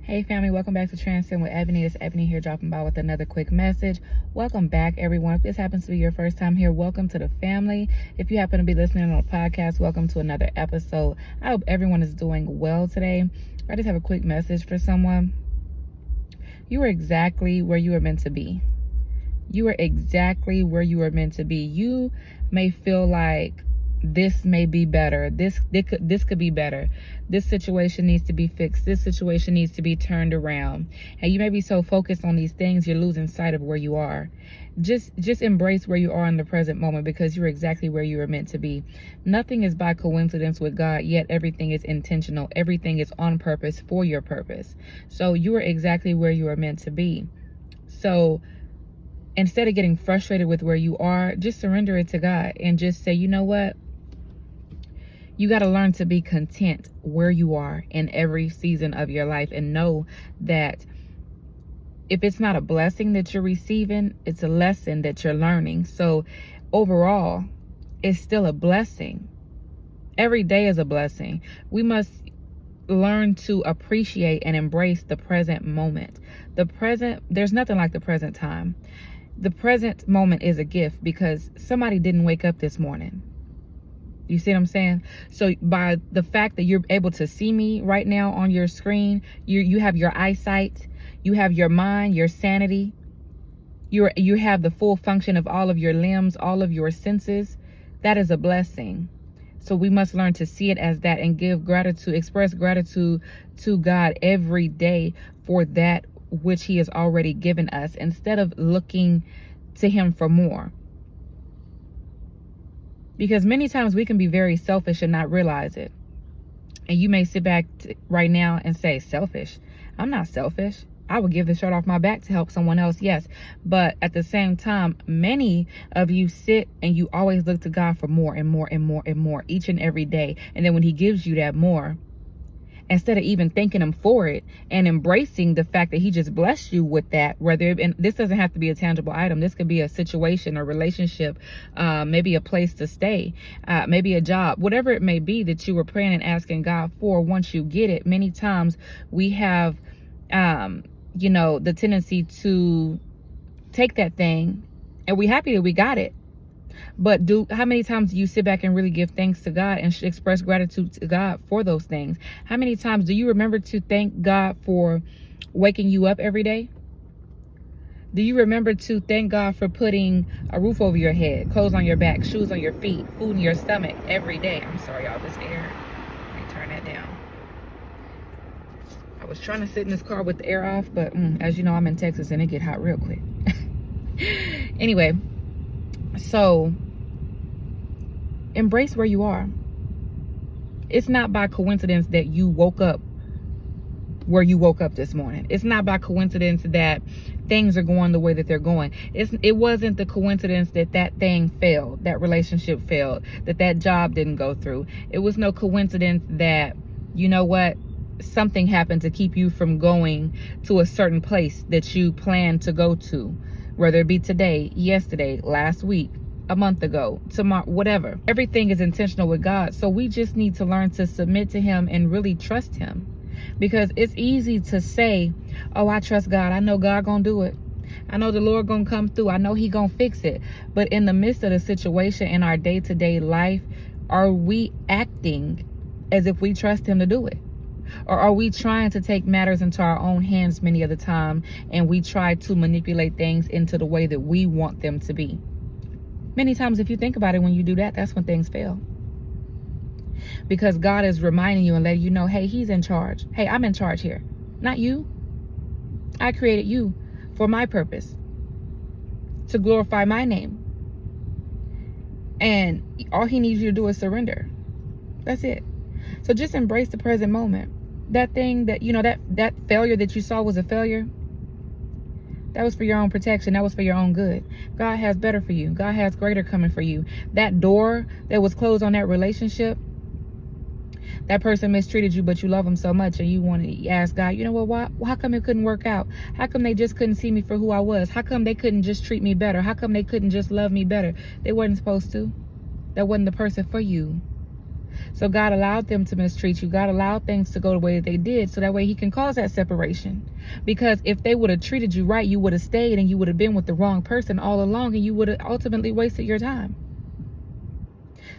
Hey family, welcome back to Transcend with Ebony. It's Ebony here dropping by with another quick message. Welcome back, everyone. If this happens to be your first time here, welcome to the family. If you happen to be listening on a podcast, welcome to another episode. I hope everyone is doing well today. I just have a quick message for someone. You are exactly where you are meant to be. You are exactly where you are meant to be. You may feel like this may be better. This could be better. This situation needs to be fixed. This situation needs to be turned around. And you may be so focused on these things, you're losing sight of where you are. Just embrace where you are in the present moment, because you're exactly where you are meant to be. Nothing is by coincidence with God, yet everything is intentional. Everything is on purpose for your purpose. So you are exactly where you are meant to be. So instead of getting frustrated with where you are, just surrender it to God and just say, you know what? You got to learn to be content where you are in every season of your life, and know that if it's not a blessing that you're receiving, it's a lesson that you're learning. So overall, it's still a blessing. Every day is a blessing. We must learn to appreciate and embrace the present moment. There's nothing like the present time. The present moment is a gift because somebody didn't wake up this morning. You see what I'm saying? So by the fact that you're able to see me right now on your screen, you have your eyesight, you have your mind, your sanity, you have the full function of all of your limbs, all of your senses. That is a blessing. So we must learn to see it as that and give gratitude, express gratitude to God every day for that which He has already given us, instead of looking to Him for more. Because many times we can be very selfish and not realize it. And you may sit back right now and say, selfish? I'm not selfish. I would give the shirt off my back to help someone else, yes. But at the same time, many of you sit and you always look to God for more and more and more and more each and every day. And then when He gives you that more, instead of even thanking Him for it and embracing the fact that He just blessed you with that, and this doesn't have to be a tangible item. This could be a situation, a relationship, maybe a place to stay, maybe a job, whatever it may be that you were praying and asking God for. Once you get it, many times we have, the tendency to take that thing and we're happy that we got it. But how many times do you sit back and really give thanks to God and express gratitude to God for those things? How many times do you remember to thank God for waking you up every day? Do you remember to thank God for putting a roof over your head, clothes on your back, shoes on your feet, food in your stomach every day? I'm sorry, y'all, this air. Let me turn that down. I was trying to sit in this car with the air off, but as you know, I'm in Texas and it get hot real quick. Anyway, so embrace where you are. It's not by coincidence that you woke up where you woke up this morning. It's not by coincidence that things are going the way that they're going. It wasn't the coincidence that that thing failed, that relationship failed, that job didn't go through. It was no coincidence that, you know what, something happened to keep you from going to a certain place that you plan to go to, whether it be today, yesterday, last week, a month ago, tomorrow, whatever. Everything is intentional with God. So we just need to learn to submit to Him and really trust Him. Because it's easy to say, oh, I trust God. I know God gonna do it. I know the Lord gonna come through. I know He gonna fix it. But in the midst of the situation in our day-to-day life, are we acting as if we trust Him to do it? Or are we trying to take matters into our own hands many of the time, and we try to manipulate things into the way that we want them to be? Many times, if you think about it, when you do that, that's when things fail. Because God is reminding you and letting you know, hey, He's in charge. Hey, I'm in charge here, not you. I created you for my purpose, to glorify my name. And all He needs you to do is surrender. That's it. So just embrace the present moment. That thing that, that failure that you saw was a failure, that was for your own protection. That was for your own good. God has better for you. God has greater coming for you. That door that was closed on that relationship, that person mistreated you, but you love them so much and you want to ask God, you know what, how come it couldn't work out? How come they just couldn't see me for who I was? How come they couldn't just treat me better? How come they couldn't just love me better? They weren't supposed to. That wasn't the person for you. So God allowed them to mistreat you. God allowed things to go the way that they did, so that way he can cause that separation. Because if they would have treated you right, you would have stayed and you would have been with the wrong person all along, and you would have ultimately wasted your time.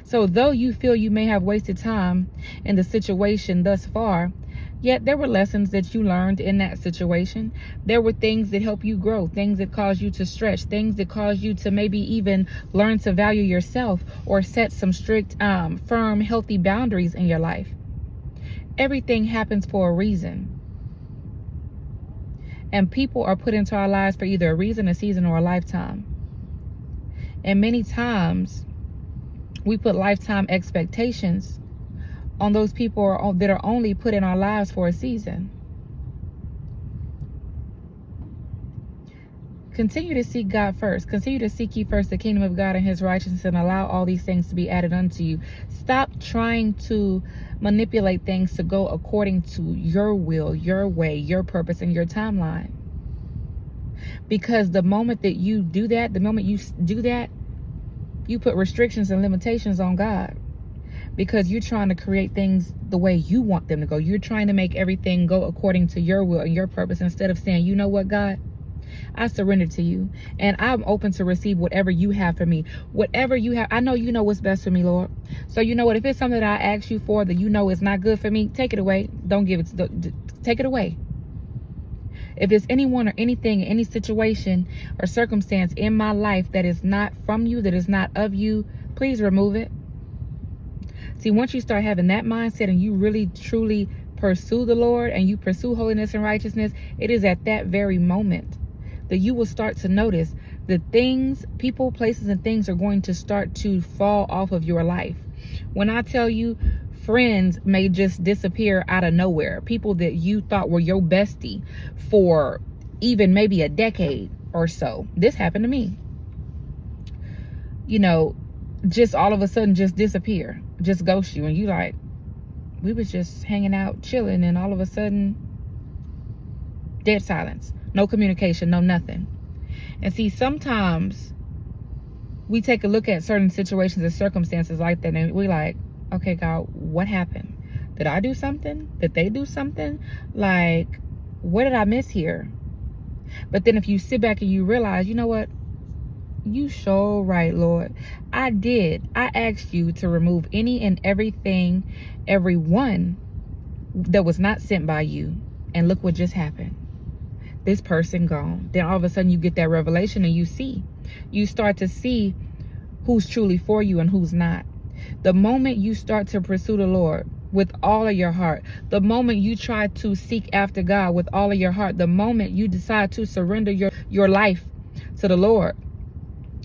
So though you feel you may have wasted time in the situation thus far, yet there were lessons that you learned in that situation. There were things that help you grow, things that cause you to stretch, things that cause you to maybe even learn to value yourself or set some strict, firm, healthy boundaries in your life. Everything happens for a reason. And people are put into our lives for either a reason, a season, or a lifetime. And many times we put lifetime expectations on those people that are only put in our lives for a season. Continue to seek God first. Continue to seek ye first the kingdom of God and his righteousness, and allow all these things to be added unto you. Stop trying to manipulate things to go according to your will, your way, your purpose, and your timeline. Because the moment that you do that, you put restrictions and limitations on God. Because you're trying to create things the way you want them to go. You're trying to make everything go according to your will and your purpose, instead of saying, you know what, God, I surrender to you, and I'm open to receive whatever you have for me. Whatever you have, I know you know what's best for me, Lord. So you know what, if it's something that I ask you for that you know is not good for me, take it away. Don't give it, take it away. If there's anyone or anything, any situation or circumstance in my life that is not from you, that is not of you, please remove it. See, once you start having that mindset and you really, truly pursue the Lord and you pursue holiness and righteousness, it is at that very moment that you will start to notice the things, people, places, and things are going to start to fall off of your life. When I tell you, friends may just disappear out of nowhere. People that you thought were your bestie for even maybe a decade or so. This happened to me. You know, just all of a sudden just disappear, just ghost you, and you like, we was just hanging out chilling, and all of a sudden dead silence, no communication, no nothing. And see, sometimes we take a look at certain situations and circumstances like that, and we like, okay, God, what happened? Did I do something? Did they do something? Like, what did I miss here? But then if you sit back and you realize, you know what? You sure right, Lord. I did. I asked you to remove any and everything, everyone that was not sent by you. And look what just happened. This person gone. Then all of a sudden you get that revelation and you start to see who's truly for you and who's not. The moment you start to pursue the Lord with all of your heart, the moment you try to seek after God with all of your heart, the moment you decide to surrender your life to the Lord,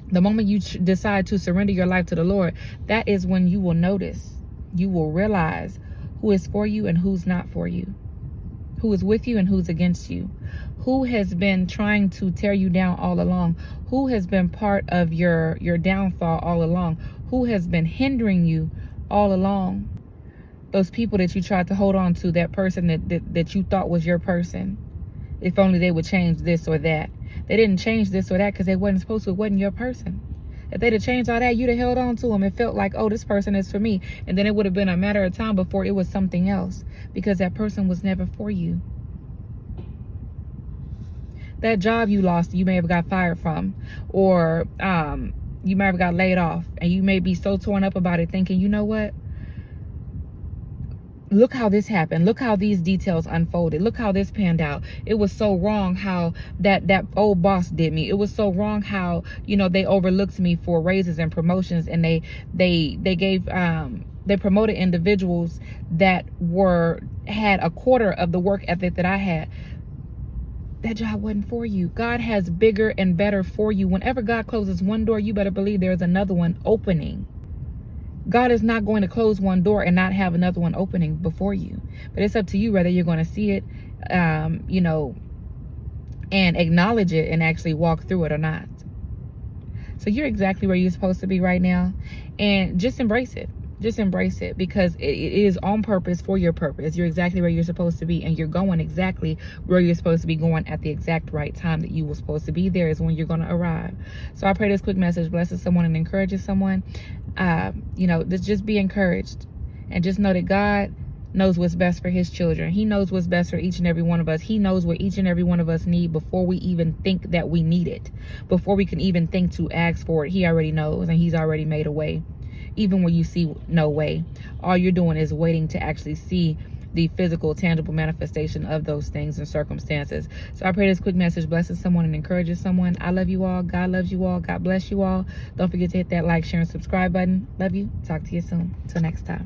the moment you decide to surrender your life to the Lord, that is when you will notice, you will realize who is for you and who's not for you, who is with you and who's against you, who has been trying to tear you down all along, who has been part of your downfall all along, who has been hindering you all along. Those people that you tried to hold on to, that person that you thought was your person, if only they would change this or that. They didn't change this or that because they wasn't supposed to. It wasn't your person. If they'd have changed all that, you'd have held on to them and felt like, oh, this person is for me. And then it would have been a matter of time before it was something else, because that person was never for you. That job you lost, you may have got fired from, or you may have got laid off, and you may be so torn up about it thinking, you know what? Look how this happened. Look how these details unfolded. Look how this panned out. It was so wrong how that old boss did me. It was so wrong how, they overlooked me for raises and promotions, and they gave they promoted individuals that had a quarter of the work ethic that I had. That job wasn't for you. God has bigger and better for you. Whenever God closes one door, you better believe there's another one opening. God is not going to close one door and not have another one opening before you. But it's up to you whether you're going to see it, and acknowledge it and actually walk through it or not. So you're exactly where you're supposed to be right now. And just embrace it. Just embrace it, because it is on purpose for your purpose. You're exactly where you're supposed to be, and you're going exactly where you're supposed to be going at the exact right time that you were supposed to be. There is when you're going to arrive. So I pray this quick message blesses someone and encourages someone. Just be encouraged. And just know that God knows what's best for his children. He knows what's best for each and every one of us. He knows what each and every one of us need before we even think that we need it. Before we can even think to ask for it, he already knows, and he's already made a way. Even when you see no way, all you're doing is waiting to actually see the physical, tangible manifestation of those things and circumstances. So I pray this quick message blesses someone and encourages someone. I love you all. God loves you all. God bless you all. Don't forget to hit that like, share, and subscribe button. Love you. Talk to you soon. Till next time.